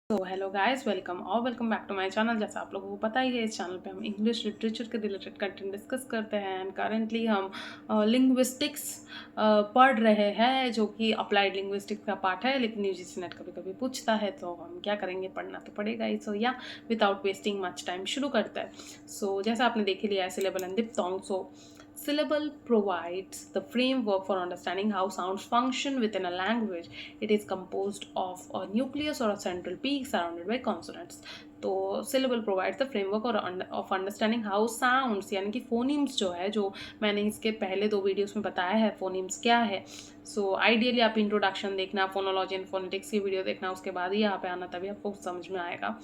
तो hello guys, welcome back to my channel. जैसा आप लोगों को पता ही है, इस चैनल पे हम इंग्लिश लिटरेचर के रिलेटेड कंटेंट डिस्कस करते हैं एंड करेंटली हम लिंग्विस्टिक्स पढ़ रहे हैं, जो कि अप्लाइड लिंग्विस्टिक्स का पार्ट है। लेकिन यूजीसी नेट कभी कभी पूछता है तो हम क्या करेंगे, पढ़ना तो पड़ेगा ही। सो या विदाउट वेस्टिंग मच टाइम शुरू करता है। सो जैसा आपने देख लिया है syllable and diphthong. So syllable provides the framework for understanding how sounds function within a language. It is composed of a nucleus or a central peak surrounded by consonants. तो syllable provides the framework of understanding how sounds यानी कि phonemes जो है, जो मैंने इसके पहले 2 videos में बताया है phonemes क्या है। सो आइडियली आप इंट्रोडक्शन देखना, फोनोलॉजी एंड फोनेटिक्स की वीडियो देखना, उसके बाद ही यहाँ पे आना, तभी आपको समझ में आएगा।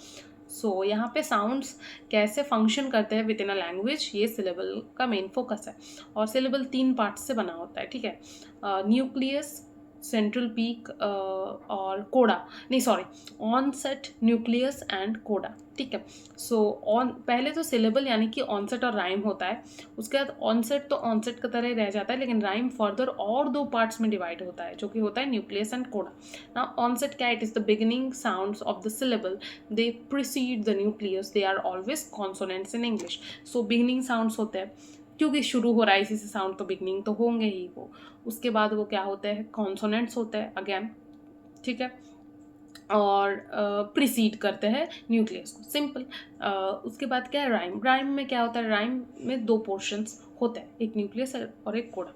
सो यहाँ पे साउंड्स कैसे फंक्शन करते हैं विद इन अ लैंग्वेज, ये सिलेबल का मेन फोकस है। और सिलेबल 3 पार्ट्स से बना होता है, ठीक है। न्यूक्लियस, सेंट्रल पीक और कोडा, नहीं सॉरी, ऑनसेट, न्यूक्लियस एंड कोडा, ठीक है। सो ऑन पहले तो सिलेबल यानी कि ऑनसेट और राइम होता है। उसके बाद ऑनसेट तो ऑनसेट की तरह ही रह जाता है, लेकिन राइम फर्दर और 2 पार्ट्स में डिवाइड होता है, जो कि होता है न्यूक्लियस एंड कोडा। ना ऑनसेट क्या, it is the beginning sounds of the syllable, they precede the nucleus, they are always consonants in English. So beginning sounds होते हैं, क्योंकि शुरू हो रहा है इसी से साउंड, तो बिगनिंग तो होंगे ही वो। उसके बाद वो क्या होते हैं, कॉन्सोनेंट्स होते हैं अगेन, ठीक है। और प्रिसीड करते हैं न्यूक्लियस को, सिंपल। उसके बाद क्या है, राइम। राइम में क्या होता है, राइम में 2 पोर्शंस होते हैं, एक न्यूक्लियस और एक कोडा।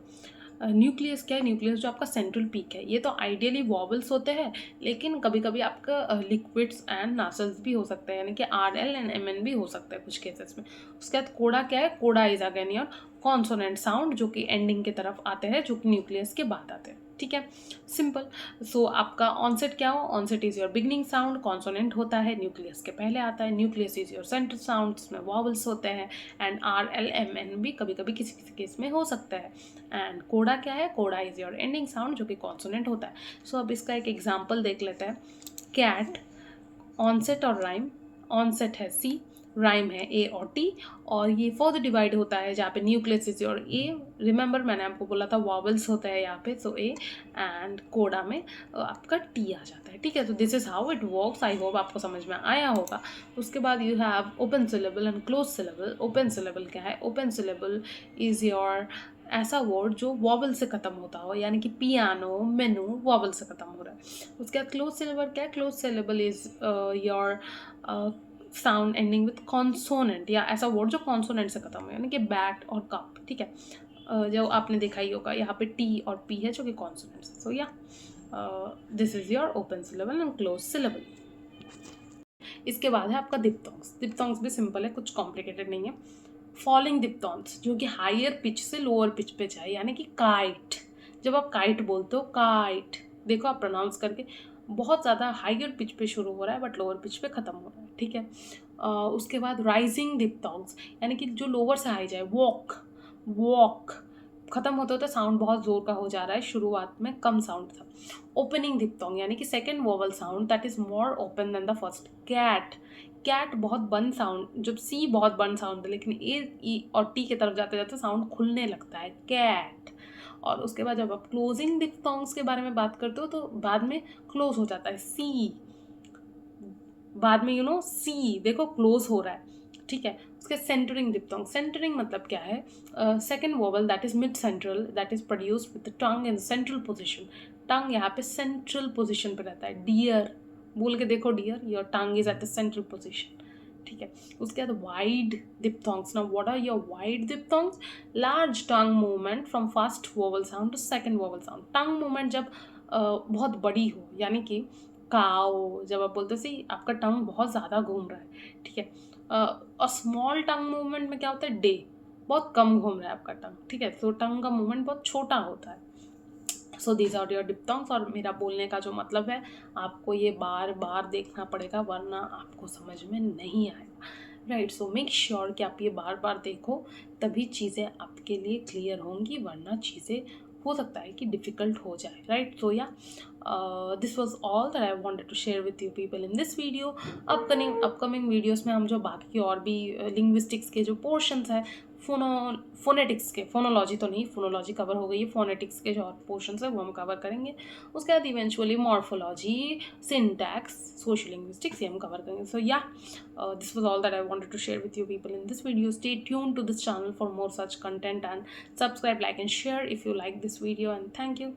न्यूक्लियस क्या है, न्यूक्लियस जो आपका सेंट्रल पीक है, ये तो आइडियली वॉवल्स होते हैं, लेकिन कभी कभी आपका लिक्विड्स एंड नासल्स भी हो सकते हैं, यानी कि RL एंड MN भी हो सकता है कुछ केसेस में। उसके बाद कोडा क्या है, कोडा is again your consonant sound, जो कि एंडिंग की तरफ आते हैं, जो कि न्यूक्लियस के बाद आते हैं, ठीक है, सिंपल। सो आपका ऑनसेट क्या हो, onset is your beginning sound, consonant होता है, न्यूक्लियस के पहले आता है। Nucleus is your centre sound, इसमें वॉवल्स होते हैं, एंड RL MN भी कभी कभी किसी किसी केस में हो सकता है। एंड कोडा क्या है, कोडा इज योर एंडिंग साउंड, जो कि कॉन्सोनेंट होता है। सो अब इसका एक एग्जाम्पल देख लेते हैं। कैट, ऑनसेट और राइम। ऑनसेट है C, राइम है A और T, और ये फर्दर डिवाइड होता है जहाँ पे nucleus is your A। Remember मैंने आपको बोला था वॉवल्स होता है यहाँ पे, सो A, एंड कोडा में आपका T आ जाता है, ठीक है। तो this is how it works. I hope आपको समझ में आया होगा। उसके बाद you have open syllable and close syllable. Open syllable क्या है, ओपन सिलेबल इज योर ऐसा वर्ड जो वॉवल से ख़त्म होता हो, यानी कि पियानो, मेनू वॉवल से ख़त्म हो रहा है। उसके बाद क्लोज सिलेबल क्या है, close syllable is your sound ending with consonant, या ऐसा वर्ड जो कॉन्सोनेंट से खत्म हो, यानी कि बैट और कप, ठीक है। जो आपने देखा ही होगा, यहाँ पे T और P है, जो कि कॉन्सोनेंट है। सो yeah this is your open syllable and close syllable. इसके बाद है आपका दिप्थोंग्स। दिप्थोंग्स भी सिंपल है, कुछ कॉम्प्लिकेटेड नहीं है। फॉलिंग दिप्थोंग्स, जो कि हायर पिच से लोअर पिच पे जाए, यानी कि काइट। जब आप काइट बोलते हो, काइट, देखो आप प्रोनाउंस करके, बहुत ज़्यादा हायर पिच पे शुरू हो रहा है बट लोअर पिच पे ख़त्म हो रहा है, ठीक है। उसके बाद राइजिंग दिप्थोंग्स, यानी कि जो लोअर से हाई जाए, वॉक, वॉक, खत्म होते होते साउंड बहुत जोर का हो जा रहा है, शुरुआत में कम साउंड था। ओपनिंग दिप्थोंग, यानी कि second vowel sound that is more open than the first. Cat, cat बहुत बंद साउंड, जब C बहुत बंद साउंड है, लेकिन A, E और T की तरफ जाते जाते साउंड खुलने लगता है, कैट। और उसके बाद जब आप क्लोजिंग दिप्थोंग्स के बारे में बात करते हो, तो बाद में क्लोज हो जाता है C, बाद में C देखो क्लोज हो रहा है, ठीक है। उसके सेंटरिंग दिप्थोंग, सेंटरिंग मतलब क्या है, second vowel that is mid central, that is produced with the tongue in central position. Tongue यहाँ पे सेंट्रल पोजिशन पे रहता है। डियर बोल के देखो, dear, your tongue is at the central position, ठीक है। उसके बाद wide diphthongs. Now what are your wide diphthongs, large tongue movement from first vowel sound to second vowel sound. Tongue movement जब बहुत बड़ी हो, यानी कि काओ, जब आप बोलते सी आपका टंग बहुत ज़्यादा घूम रहा है, ठीक है। और स्मॉल टंग मूवमेंट में क्या होता है, डे, बहुत कम घूम रहा है आपका टंग, ठीक है। तो टंग का मूवमेंट बहुत छोटा होता है। So these are your diphthongs. और मेरा बोलने का जो मतलब है, आपको ये बार बार देखना पड़ेगा, वरना आपको समझ में नहीं आएगा, राइट। सो मेक श्योर कि आप ये बार बार देखो, तभी चीज़ें आपके लिए क्लियर होंगी, वरना चीज़ें हो सकता है कि डिफ़िकल्ट हो जाए, right. So yeah this was all that I wanted to share with you people in this video. Upcoming videos में हम जो बाकी और भी लिंग्विस्टिक्स के जो पोर्शंस हैं फोनेटिक्स के, फोनोलॉजी तो नहीं, फोनोलॉजी कवर हो गई है, फोनेटिक्स के जो और पोर्शन है वो हम कवर करेंगे। उसके बाद eventually morphology, syntax, social linguistics ये हम कवर करेंगे। So yeah this was all that I wanted to share with you people in this video. Stay tuned to this channel for more such content and subscribe, like and share if you like this video, and thank you.